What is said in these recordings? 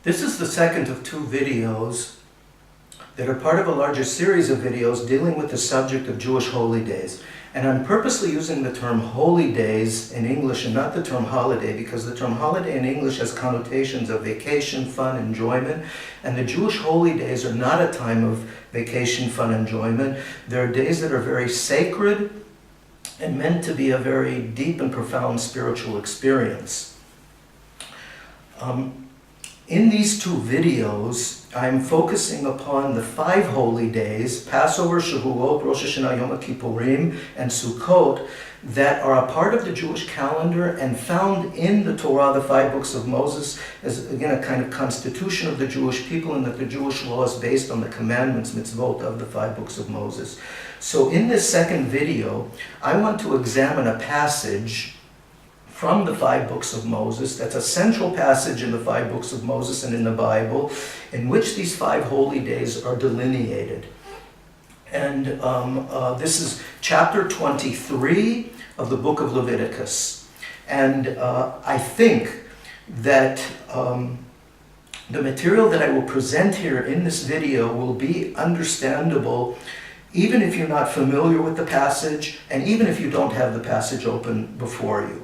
This is the second of two videos that are part of a larger series of videos dealing with the subject of Jewish holy days. And I'm purposely using the term holy days in English and not the term holiday, because the term holiday in English has connotations of vacation, fun, enjoyment, and the Jewish holy days are not a time of vacation, fun, enjoyment. They're days that are very sacred and meant to be a very deep and profound spiritual experience. In these two videos, I'm focusing upon the 5 holy days, Passover, Shavuot, Rosh Hashanah, Yom Kippurim, and Sukkot, that are a part of the Jewish calendar and found in the Torah, the 5 books of Moses, as again a kind of constitution of the Jewish people, and that the Jewish law is based on the commandments, mitzvot, of the 5 books of Moses. So in this second video, I want to examine a passage from the 5 books of Moses, that's a central passage in the 5 books of Moses and in the Bible, in which these 5 holy days are delineated. And this is chapter 23 of the book of Leviticus. And I think that the material that I will present here in this video will be understandable even if you're not familiar with the passage, and even if you don't have the passage open before you.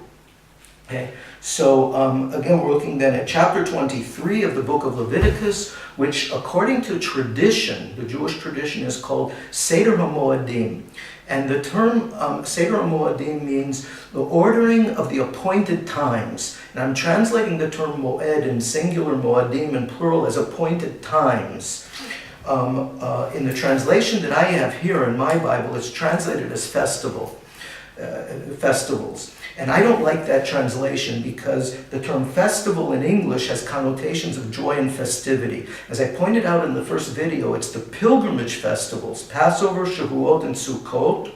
Okay, so again, we're looking then at chapter 23 of the book of Leviticus, which according to tradition, the Jewish tradition, is called Seder HaMoadim. And the term Seder HaMoadim means the ordering of the appointed times. And I'm translating the term Moed in singular, Moadim in plural, as appointed times. In the translation that I have here in my Bible, it's translated as festivals. And I don't like that translation because the term festival in English has connotations of joy and festivity. As I pointed out in the first video, it's the pilgrimage festivals, Passover, Shavuot, and Sukkot,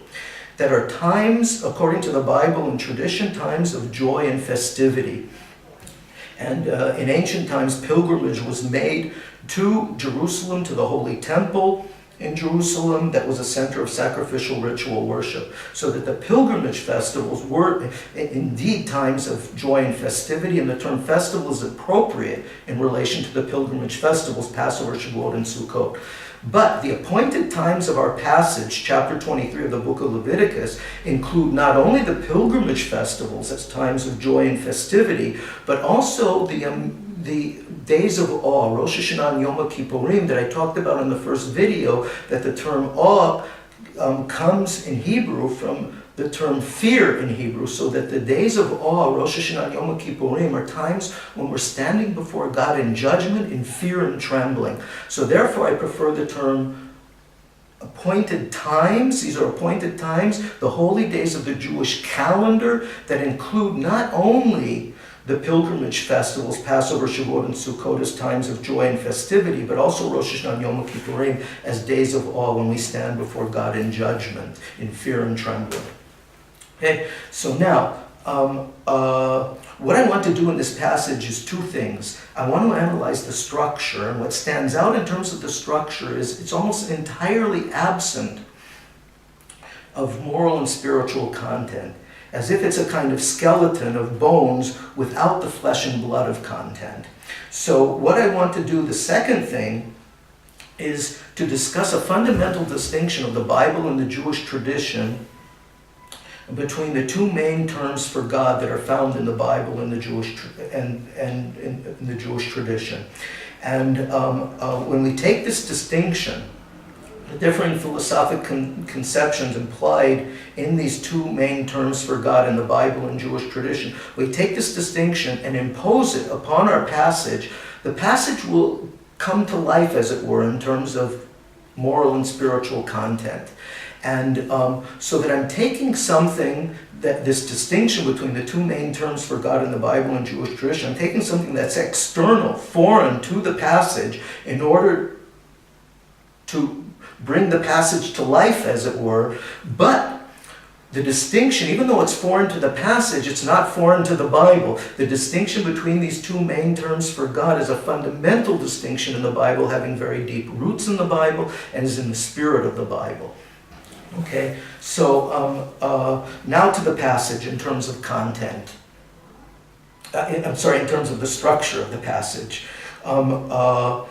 that are times, according to the Bible and tradition, times of joy and festivity. And in ancient times, pilgrimage was made to Jerusalem, to the Holy Temple in Jerusalem, that was a center of sacrificial ritual worship. So that the pilgrimage festivals were indeed times of joy and festivity, and the term festival is appropriate in relation to the pilgrimage festivals, Passover, Shavuot, and Sukkot. But the appointed times of our passage, chapter 23 of the book of Leviticus, include not only the pilgrimage festivals as times of joy and festivity, but also the days of awe, Rosh Hashanah and Yom Kippurim, that I talked about in the first video, that the term awe comes in Hebrew from the term fear in Hebrew, so that the days of awe, Rosh Hashanah and Yom Kippurim, are times when we're standing before God in judgment, in fear and trembling. So therefore I prefer the term appointed times. These are appointed times, the holy days of the Jewish calendar, that include not only the pilgrimage festivals, Passover, Shavuot, and Sukkot, as times of joy and festivity, but also Rosh Hashanah and Yom Kippurim as days of awe when we stand before God in judgment, in fear and trembling. Okay, so now, what I want to do in this passage is 2 things. I want to analyze the structure, and what stands out in terms of the structure is it's almost entirely absent of moral and spiritual content, as if it's a kind of skeleton of bones without the flesh and blood of content. So what I want to do, the second thing, is to discuss a fundamental distinction of the Bible and the Jewish tradition between the 2 main terms for God that are found in the Bible and the Jewish in the Jewish tradition. And when we take this distinction, the different philosophic conceptions implied in these 2 main terms for God in the Bible and Jewish tradition, we take this distinction and impose it upon our passage. The passage will come to life, as it were, in terms of moral and spiritual content. And so that I'm taking something, that this distinction between the 2 main terms for God in the Bible and Jewish tradition, I'm taking something that's external, foreign to the passage, in order to bring the passage to life, as it were. But the distinction, even though it's foreign to the passage, it's not foreign to the Bible. The distinction between these 2 main terms for God is a fundamental distinction in the Bible, having very deep roots in the Bible, and is in the spirit of the Bible. Okay, so now to the passage in terms of content. In terms of the structure of the passage. So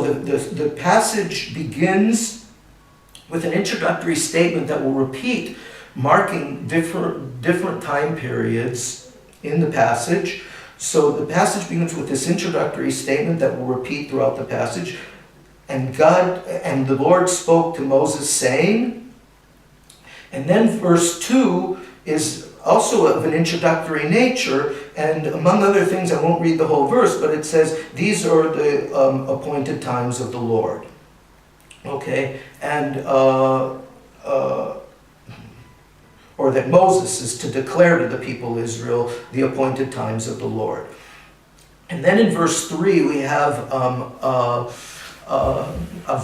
the passage begins with an introductory statement that will repeat, marking different time periods in the passage. So the passage begins with this introductory statement that will repeat throughout the passage. And the Lord spoke to Moses saying, and then verse 2 is also of an introductory nature, and among other things, I won't read the whole verse, but it says, these are the appointed times of the Lord. Okay, and or that Moses is to declare to the people of Israel the appointed times of the Lord. And then in verse 3 we have a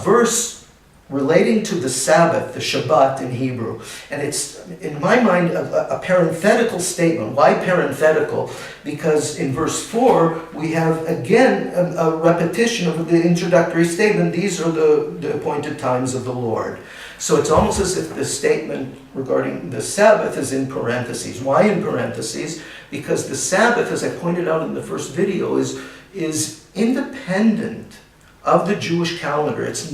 verse relating to the Sabbath, the Shabbat in Hebrew. And it's, in my mind, a parenthetical statement. Why parenthetical? Because in verse 4, we have, again, a repetition of the introductory statement. These are the appointed times of the Lord. So it's almost as if the statement regarding the Sabbath is in parentheses. Why in parentheses? Because the Sabbath, as I pointed out in the first video, is independent of the Jewish calendar. It's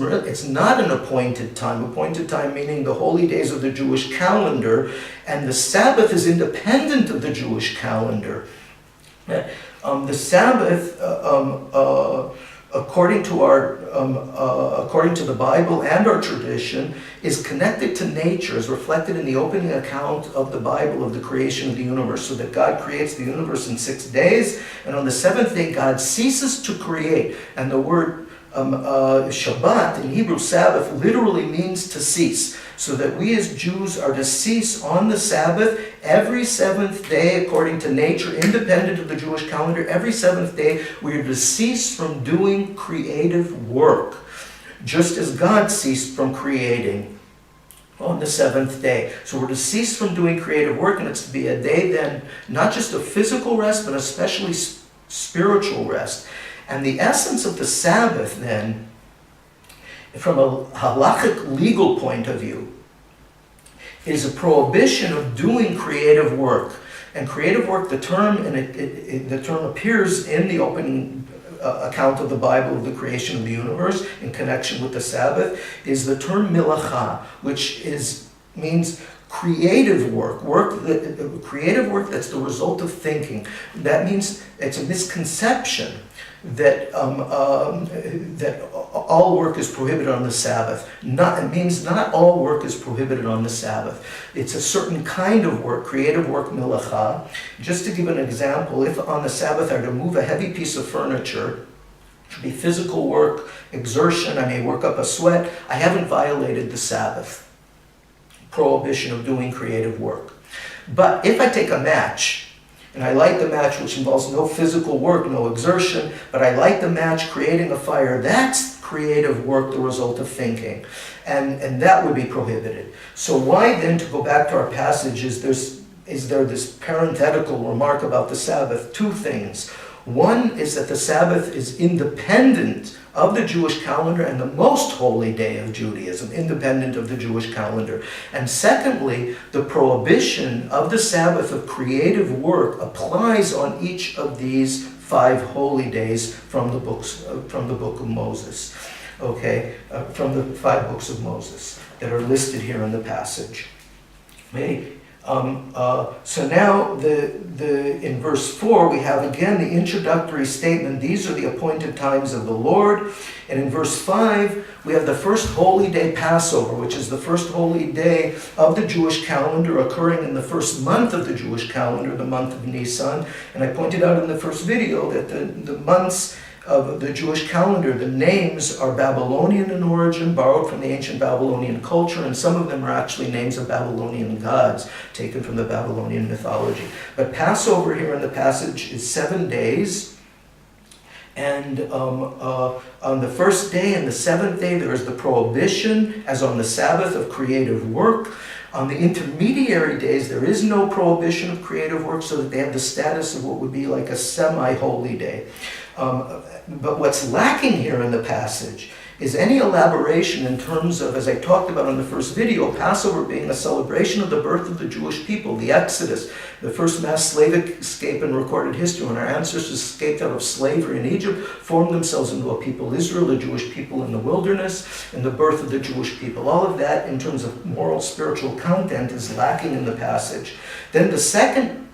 not an appointed time. Appointed time meaning the holy days of the Jewish calendar, and the Sabbath is independent of the Jewish calendar. The Sabbath, according to the Bible and our tradition, is connected to nature, is reflected in the opening account of the Bible of the creation of the universe, so that God creates the universe in 6 days, and on the seventh day God ceases to create. And the word Shabbat, in Hebrew Sabbath, literally means to cease. So that we as Jews are to cease on the Sabbath every seventh day according to nature, independent of the Jewish calendar. Every seventh day we are to cease from doing creative work, just as God ceased from creating on the seventh day. So we're to cease from doing creative work, and it's to be a day then, not just of physical rest, but especially spiritual rest. And the essence of the Sabbath, then, from a halachic legal point of view, is a prohibition of doing creative work. And creative work, the term appears in the opening account of the Bible of the creation of the universe in connection with the Sabbath, is the term milacha, which means creative work, creative work that's the result of thinking. That means it's a misconception that all work is prohibited on the Sabbath. It means not all work is prohibited on the Sabbath. It's a certain kind of work, creative work, milacha. Just to give an example, if on the Sabbath I were to move a heavy piece of furniture, it should be physical work, exertion, I may work up a sweat, I haven't violated the Sabbath prohibition of doing creative work. But if I take a match, and I light the match, which involves no physical work, no exertion, but I light the match, creating a fire, that's creative work, the result of thinking. And that would be prohibited. So why then, to go back to our passage, is there this parenthetical remark about the Sabbath? Two things. One is that the Sabbath is independent of the Jewish calendar and the most holy day of Judaism, independent of the Jewish calendar. And secondly, the prohibition of the Sabbath of creative work applies on each of these 5 holy days from the book of Moses. Okay, from the 5 books of Moses that are listed here in the passage. Okay. So now in verse 4 we have again the introductory statement, these are the appointed times of the Lord. And in verse 5 we have the first holy day, Passover, which is the first holy day of the Jewish calendar, occurring in the first month of the Jewish calendar, the month of Nisan. And I pointed out in the first video that the months of the Jewish calendar, the names are Babylonian in origin, borrowed from the ancient Babylonian culture, and some of them are actually names of Babylonian gods, taken from the Babylonian mythology. But Passover here in the passage is 7 days, and on the first day and the seventh day there is the prohibition, as on the Sabbath, of creative work. On the intermediary days there is no prohibition of creative work, so that they have the status of what would be like a semi-holy day. But what's lacking here in the passage is any elaboration in terms of, as I talked about in the first video, Passover being a celebration of the birth of the Jewish people, the Exodus, the first mass slave escape in recorded history, when our ancestors escaped out of slavery in Egypt, formed themselves into a people, Israel, a Jewish people in the wilderness, and the birth of the Jewish people. All of that, in terms of moral, spiritual content, is lacking in the passage. Then the second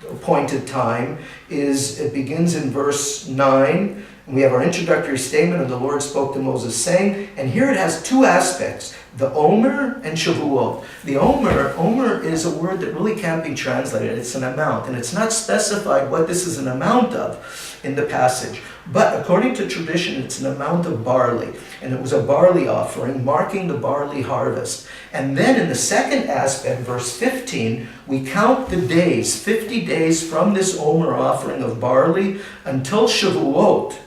appointed time is, it begins in verse 9. We have our introductory statement, and the Lord spoke to Moses saying, and here it has two aspects, the Omer and Shavuot. The Omer is a word that really can't be translated. It's an amount, and it's not specified what this is an amount of in the passage. But according to tradition, it's an amount of barley, and it was a barley offering marking the barley harvest. And then in the second aspect, verse 15, we count the days, 50 days from this Omer offering of barley until Shavuot.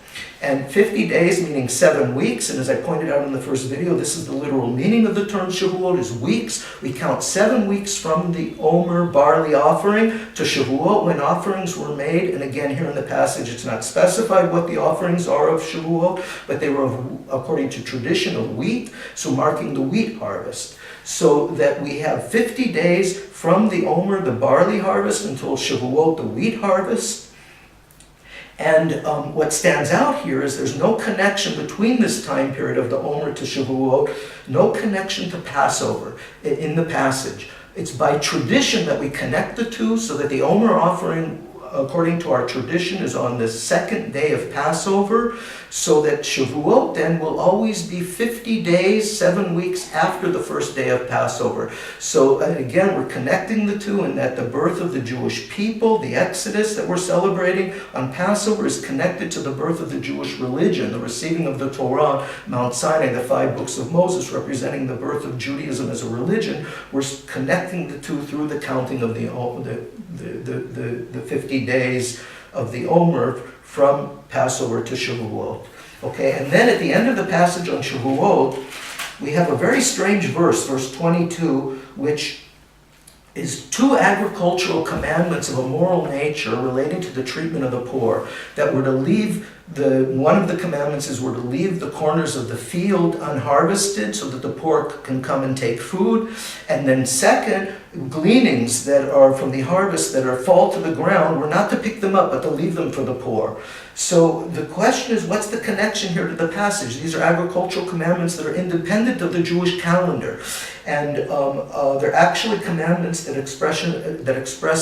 And 50 days meaning 7 weeks, and as I pointed out in the first video, this is the literal meaning of the term Shavuot, is weeks. We count 7 weeks from the Omer barley offering to Shavuot when offerings were made. And again, here in the passage, it's not specified what the offerings are of Shavuot, but they were, according to tradition, of wheat, so marking the wheat harvest. So that we have 50 days from the Omer, the barley harvest, until Shavuot, the wheat harvest. And what stands out here is there's no connection between this time period of the Omer to Shavuot, no connection to Passover in the passage. It's by tradition that we connect the two, so that the Omer offering, according to our tradition, is on the second day of Passover, so that Shavuot then will always be 50 days, 7 weeks after the first day of Passover. So again, we're connecting the two in that the birth of the Jewish people, the Exodus that we're celebrating on Passover, is connected to the birth of the Jewish religion, the receiving of the Torah, Mount Sinai, the 5 books of Moses, representing the birth of Judaism as a religion. We're connecting the two through the counting of the 50 days of the Omer from Passover to Shavuot. Okay, and then at the end of the passage on Shavuot, we have a very strange verse, verse 22, which is 2 agricultural commandments of a moral nature relating to the treatment of the poor, that we're to leave one of the commandments is we're to leave the corners of the field unharvested so that the poor can come and take food. And then second, gleanings that are from the harvest that fall to the ground, we're not to pick them up, but to leave them for the poor. So the question is, what's the connection here to the passage? These are agricultural commandments that are independent of the Jewish calendar. And they're actually commandments that express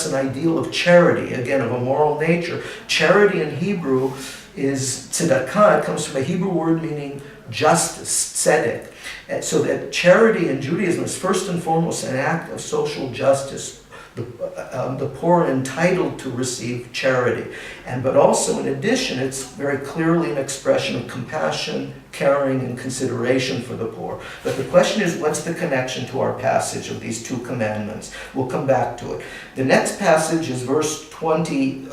an ideal of charity, again, of a moral nature. Charity in Hebrew is tzedakah. It comes from a Hebrew word meaning justice, tzedek. And so that charity in Judaism is first and foremost an act of social justice. The poor are entitled to receive charity. But also, in addition, it's very clearly an expression of compassion, caring, and consideration for the poor. But the question is, what's the connection to our passage of these 2 commandments? We'll come back to it. The next passage is verse 23.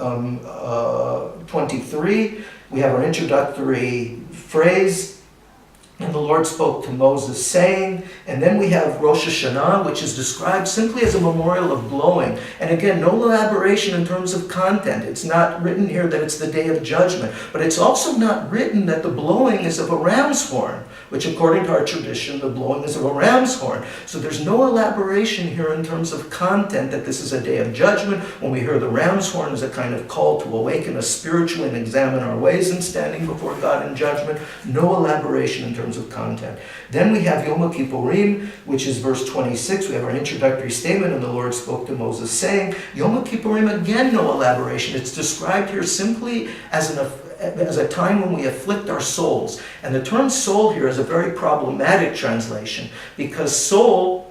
We have our introductory phrase, and the Lord spoke to Moses saying, and then we have Rosh Hashanah, which is described simply as a memorial of blowing. And again, no elaboration in terms of content. It's not written here that it's the day of judgment, but it's also not written that the blowing is of a ram's horn, which according to our tradition, the blowing is of a ram's horn. So there's no elaboration here in terms of content that this is a day of judgment. When we hear the ram's horn as a kind of call to awaken us spiritually and examine our ways in standing before God in judgment, no elaboration in terms of content. Then we have Yom Kippurim, which is verse 26. We have our introductory statement, and the Lord spoke to Moses saying, Yom Kippurim, again, no elaboration. It's described here simply as a time when we afflict our souls. And the term soul here is a very problematic translation, because soul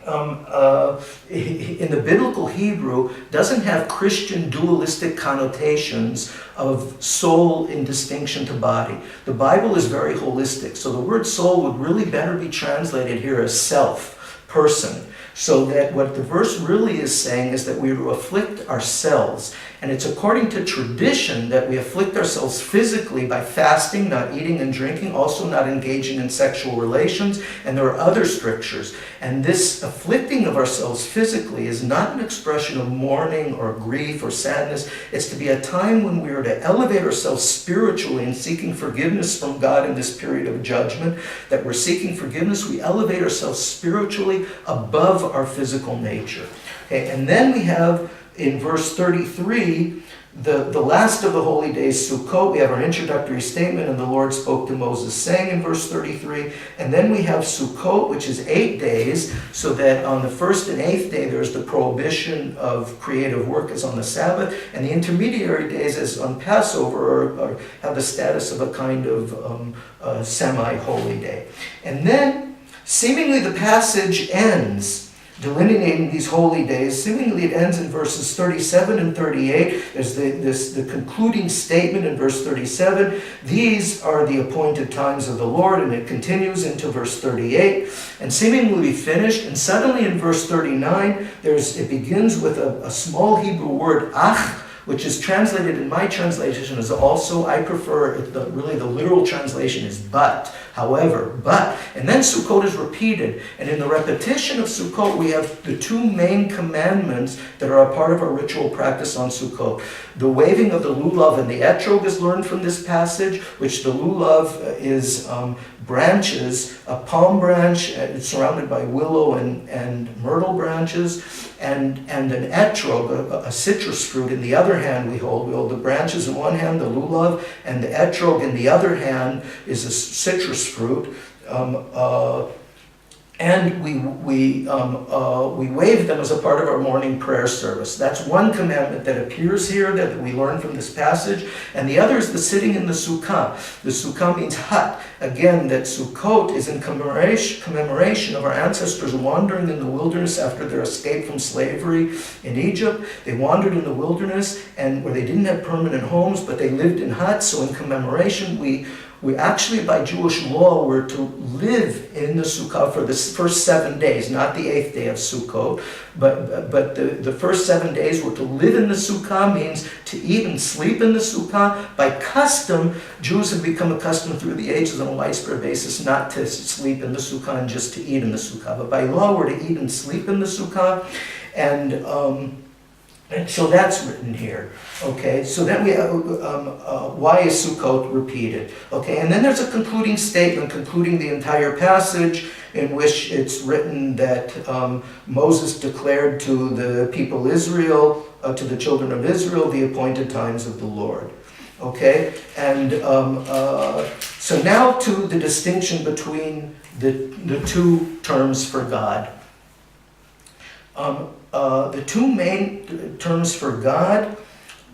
in the biblical Hebrew doesn't have Christian dualistic connotations of soul in distinction to body. The Bible is very holistic, so the word soul would really better be translated here as self, person. So that what the verse really is saying is that we are to afflict ourselves. And it's according to tradition that we afflict ourselves physically by fasting, not eating and drinking, also not engaging in sexual relations, and there are other strictures. And this afflicting of ourselves physically is not an expression of mourning or grief or sadness. It's to be a time when we are to elevate ourselves spiritually in seeking forgiveness from God in this period of judgment, that we're seeking forgiveness. We elevate ourselves spiritually above our physical nature. Okay, and then we have in verse 33, the last of the holy days, Sukkot. We have our introductory statement, and the Lord spoke to Moses, saying in verse 33. And then we have Sukkot, which is 8 days, so that on the first and 8th day there's the prohibition of creative work as on the Sabbath, and the intermediary days as on Passover have the status of a kind of semi-holy day. And then, seemingly the passage ends delineating these holy days. Seemingly it ends in verses 37 and 38. There's the concluding statement in verse 37. These are the appointed times of the Lord, and it continues into verse 38. And seemingly finished, and suddenly in verse 39, it begins with a small Hebrew word, ach, which is translated in my translation as also, I prefer, really the literal translation is but, however, but. And then Sukkot is repeated. And in the repetition of Sukkot, we have the two main commandments that are a part of our ritual practice on Sukkot. The waving of the lulav and the etrog is learned from this passage, which the lulav is branches, a palm branch surrounded by willow and myrtle branches, and an etrog, a citrus fruit, in the other hand we hold the branches in one hand, the lulav, and the etrog in the other hand is a citrus fruit. And we wave them as a part of our morning prayer service. That's one commandment that appears here that we learn from this passage. And the other is the sitting in the sukkah. The sukkah means hut. Again, that Sukkot is in commemoration of our ancestors wandering in the wilderness after their escape from slavery in Egypt. They wandered in the wilderness and where they didn't have permanent homes, but they lived in huts. So in commemoration, we actually, by Jewish law, were to live in the Sukkah for the first 7 days, not the 8th day of Sukkot, but the first 7 days were to live in the Sukkah, means to eat and sleep in the Sukkah. By custom, Jews have become accustomed through the ages on a widespread basis not to sleep in the Sukkah and just to eat in the Sukkah. But by law, we're to eat and sleep in the Sukkah, and so that's written here. Okay, so then we have, why is Sukkot repeated? Okay, and then there's a concluding statement concluding the entire passage in which it's written that Moses declared to the people Israel, to the children of Israel, the appointed times of the Lord. Okay, and so now to the distinction between the two terms for God. The two main terms for God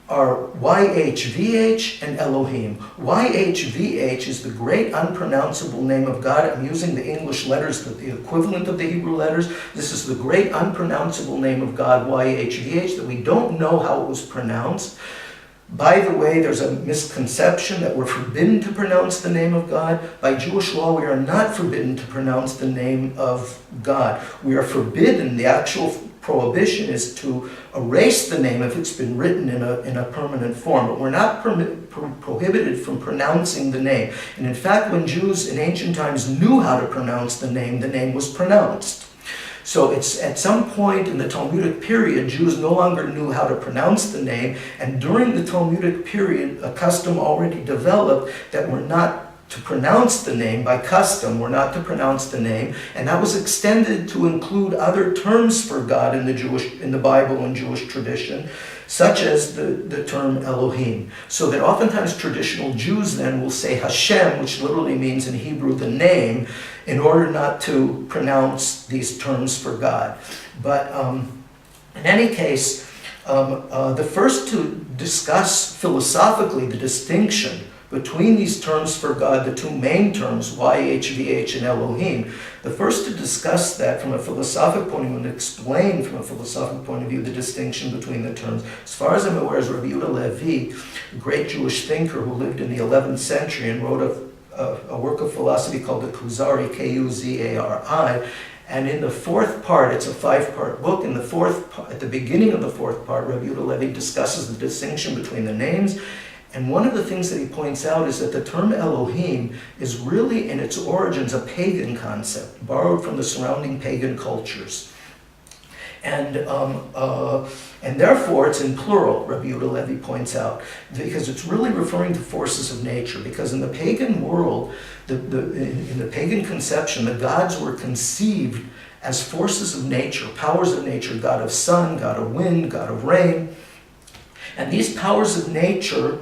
are YHVH and Elohim. YHVH is the great unpronounceable name of God. I'm using the English letters, but the equivalent of the Hebrew letters. This is the great unpronounceable name of God, YHVH, that we don't know how it was pronounced. By the way, there's a misconception that we're forbidden to pronounce the name of God. By Jewish law, we are not forbidden to pronounce the name of God. We are forbidden, the actual prohibition is to erase the name if it's been written in a permanent form, but we're not prohibited from pronouncing the name. And in fact, when Jews in ancient times knew how to pronounce the name was pronounced. So it's at some point in the Talmudic period, Jews no longer knew how to pronounce the name, and during the Talmudic period, a custom already developed that we're not to pronounce the name. By custom, we're not to pronounce the name, and that was extended to include other terms for God in the Bible and Jewish tradition, such as the term Elohim. So that oftentimes traditional Jews then will say Hashem, which literally means in Hebrew the name, in order not to pronounce these terms for God. But in any case, the first to discuss philosophically the distinction between these terms for God, the two main terms, YHVH and Elohim, the first to discuss that from a philosophic point of view and explain from a philosophic point of view the distinction between the terms, as far as I'm aware, is Rabbi Yehuda Levi, a great Jewish thinker who lived in the 11th century and wrote a work of philosophy called the Kuzari, Kuzari, And in the fourth part, it's a 5-part book. In the at the beginning of the fourth part, Rabbi Yehuda Levi discusses the distinction between the names. And one of the things that he points out is that the term Elohim is really in its origins a pagan concept, borrowed from the surrounding pagan cultures. And therefore it's in plural, Rabbi Yehuda Levi points out, because it's really referring to forces of nature. Because in the pagan world, in the pagan conception, the gods were conceived as forces of nature, powers of nature, God of sun, God of wind, God of rain. And these powers of nature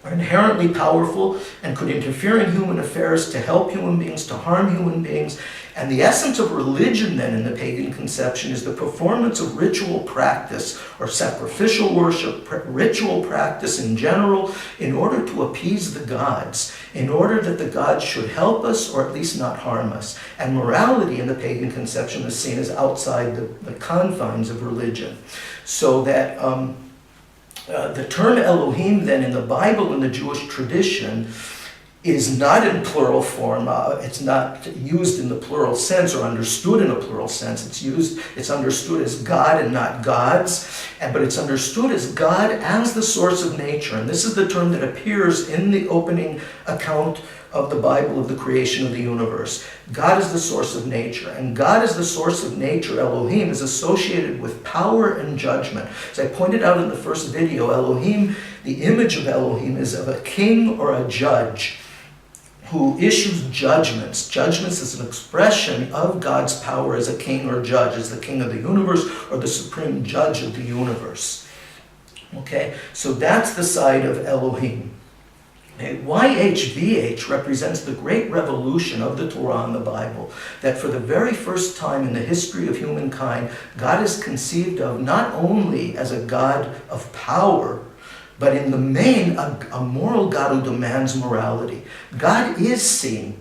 are inherently powerful and could interfere in human affairs to help human beings, to harm human beings. And the essence of religion then in the pagan conception is the performance of ritual practice or sacrificial worship, ritual practice in general, in order to appease the gods, in order that the gods should help us or at least not harm us. And morality in the pagan conception is seen as outside the confines of religion. So that the term Elohim then in the Bible, in the Jewish tradition, is not in plural form. It's not used in the plural sense or understood in a plural sense. It's understood as God and not gods, but it's understood as God as the source of nature. And this is the term that appears in the opening account of the Bible of the creation of the universe. God is the source of nature, and God as the source of nature, Elohim, is associated with power and judgment. As I pointed out in the first video, Elohim, the image of Elohim is of a king or a judge who issues judgments. Judgments is an expression of God's power as a king or judge, as the king of the universe or the supreme judge of the universe. Okay, so that's the side of Elohim. YHVH represents the great revolution of the Torah and the Bible, that for the very first time in the history of humankind, God is conceived of not only as a God of power, but in the main, a moral God who demands morality. God is seen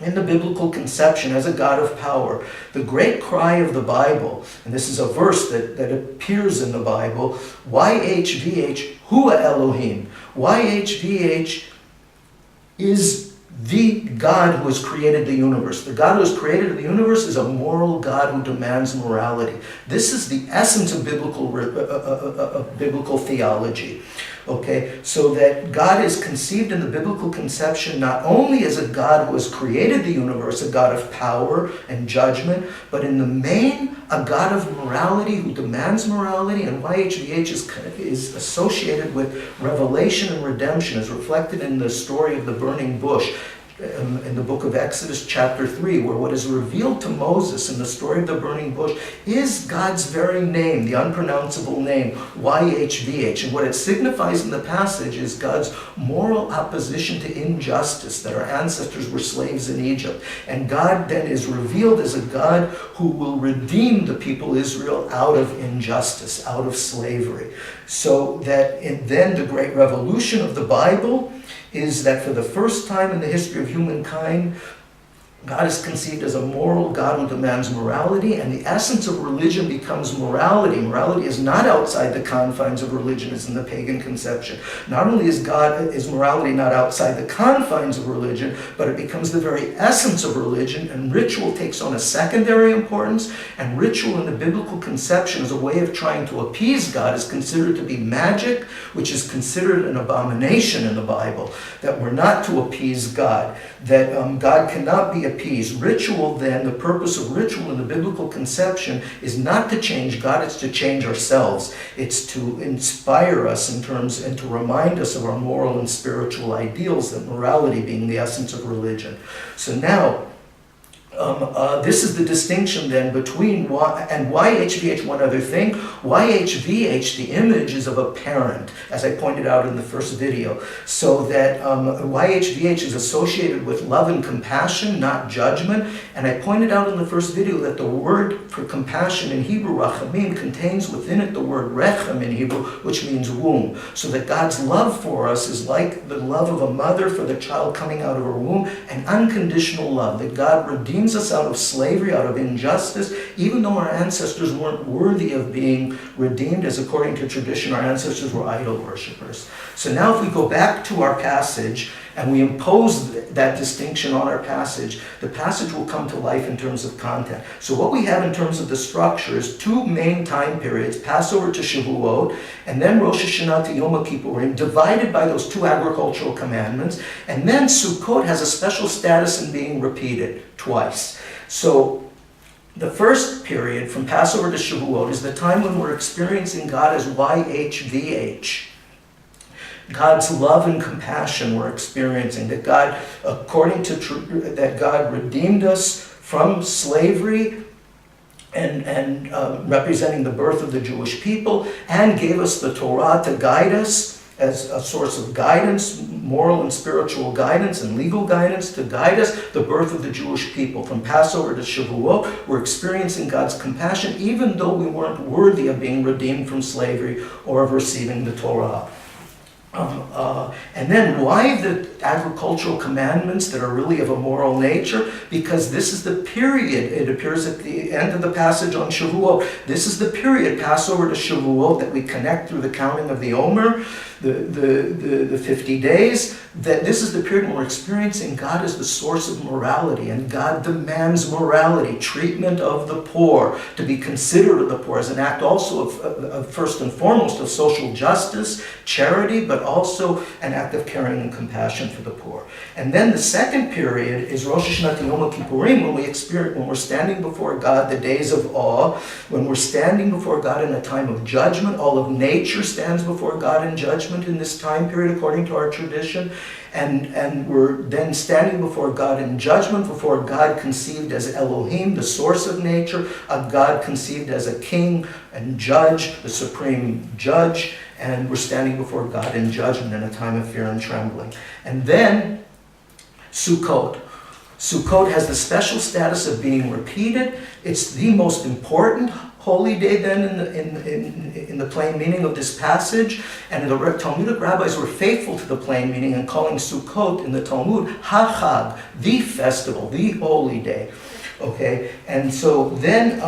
in the biblical conception as a God of power. The great cry of the Bible, and this is a verse that appears in the Bible, YHVH, Hua Elohim. YHVH is the God who has created the universe. The God who has created the universe is a moral God who demands morality. This is the essence of biblical theology. Okay, so that God is conceived in the biblical conception not only as a God who has created the universe, a God of power and judgment, but in the main, a God of morality who demands morality. And YHVH is associated with revelation and redemption, as reflected in the story of the burning bush in the book of Exodus chapter 3, where what is revealed to Moses in the story of the burning bush is God's very name, the unpronounceable name, YHVH. And what it signifies in the passage is God's moral opposition to injustice, that our ancestors were slaves in Egypt. And God then is revealed as a God who will redeem the people Israel out of injustice, out of slavery. So that then the great revolution of the Bible is that for the first time in the history of humankind, God is conceived as a moral God who demands morality, and the essence of religion becomes morality. Morality is not outside the confines of religion as in the pagan conception. Not only is morality not outside the confines of religion, but it becomes the very essence of religion, and ritual takes on a secondary importance, and ritual in the biblical conception as a way of trying to appease God is considered to be magic, which is considered an abomination in the Bible, that we're not to appease God, that God cannot be appeased. Ritual then, the purpose of ritual in the biblical conception is not to change God, it's to change ourselves. It's to inspire us in terms and to remind us of our moral and spiritual ideals, that morality being the essence of religion. So now, this is the distinction then between YHVH, one other thing. YHVH, the image is of a parent, as I pointed out in the first video. So that YHVH is associated with love and compassion, not judgment. And I pointed out in the first video that the word for compassion in Hebrew, rachamim, contains within it the word rechem in Hebrew, which means womb. So that God's love for us is like the love of a mother for the child coming out of her womb, an unconditional love, that God redeems us out of slavery, out of injustice, even though our ancestors weren't worthy of being redeemed, as according to tradition our ancestors were idol worshippers. So now if we go back to our passage, and we impose that distinction on our passage, the passage will come to life in terms of content. So what we have in terms of the structure is two main time periods, Passover to Shavuot, and then Rosh Hashanah to Yom Kippurim, divided by those two agricultural commandments, and then Sukkot has a special status in being repeated twice. So the first period, from Passover to Shavuot, is the time when we're experiencing God as YHVH. God's love and compassion we're experiencing, that God, that God redeemed us from slavery and representing the birth of the Jewish people, and gave us the Torah to guide us as a source of guidance, moral and spiritual guidance and legal guidance to guide us, the birth of the Jewish people. From Passover to Shavuot, we're experiencing God's compassion even though we weren't worthy of being redeemed from slavery or of receiving the Torah. And then why the agricultural commandments that are really of a moral nature? Because this is the period, it appears at the end of the passage on Shavuot, this is the period, Passover to Shavuot, that we connect through the counting of the Omer, the 50 days, that this is the period when we're experiencing God as the source of morality, and God demands morality, treatment of the poor, to be considerate of the poor as an act also of first and foremost of social justice, charity, but also an act of caring and compassion for the poor. And then the second period is Rosh Hashanah to Yom Kippurim, when we're standing before God, the days of awe, when we're standing before God in a time of judgment. All of nature stands before God in judgment in this time period according to our tradition. And we're then standing before God in judgment, before God conceived as Elohim, the source of nature, a God conceived as a king and judge, the supreme judge, and we're standing before God in judgment in a time of fear and trembling. And then Sukkot. Sukkot has the special status of being repeated. It's the most important holy day then in the plain meaning of this passage, and the Talmudic rabbis were faithful to the plain meaning and calling Sukkot in the Talmud HaChag, the festival, the holy day. Okay, and so then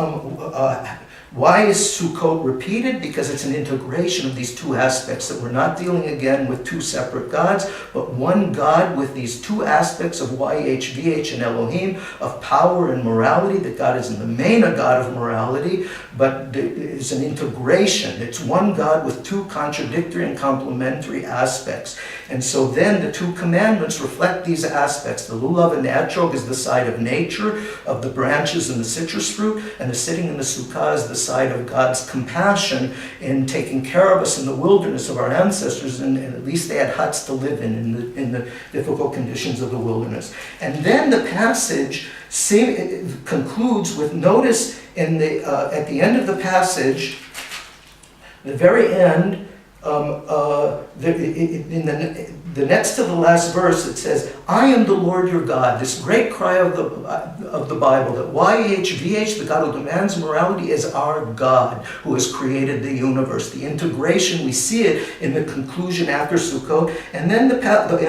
why is Sukkot repeated? Because it's an integration of these two aspects, that we're not dealing again with two separate gods, but one God with these two aspects of YHVH and Elohim, of power and morality, that God is in the main a God of morality, but it's an integration. It's one God with two contradictory and complementary aspects. And so then the two commandments reflect these aspects. The lulav and the etrog is the side of nature, of the branches and the citrus fruit, and the sitting in the sukkah is the side of God's compassion in taking care of us in the wilderness of our ancestors, and at least they had huts to live in the difficult conditions of the wilderness. And then the passage concludes with, notice at the end of the passage, the very end, in the next to the last verse, it says, I am the Lord your God. This great cry of the Bible, that YHVH, the God who demands morality, is our God who has created the universe. The integration, we see it in the conclusion after Sukkot. And then the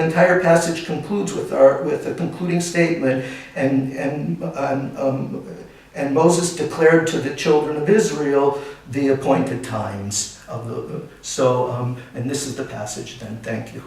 entire passage concludes with a concluding statement, and Moses declared to the children of Israel the appointed times of and this is the passage then. Thank you.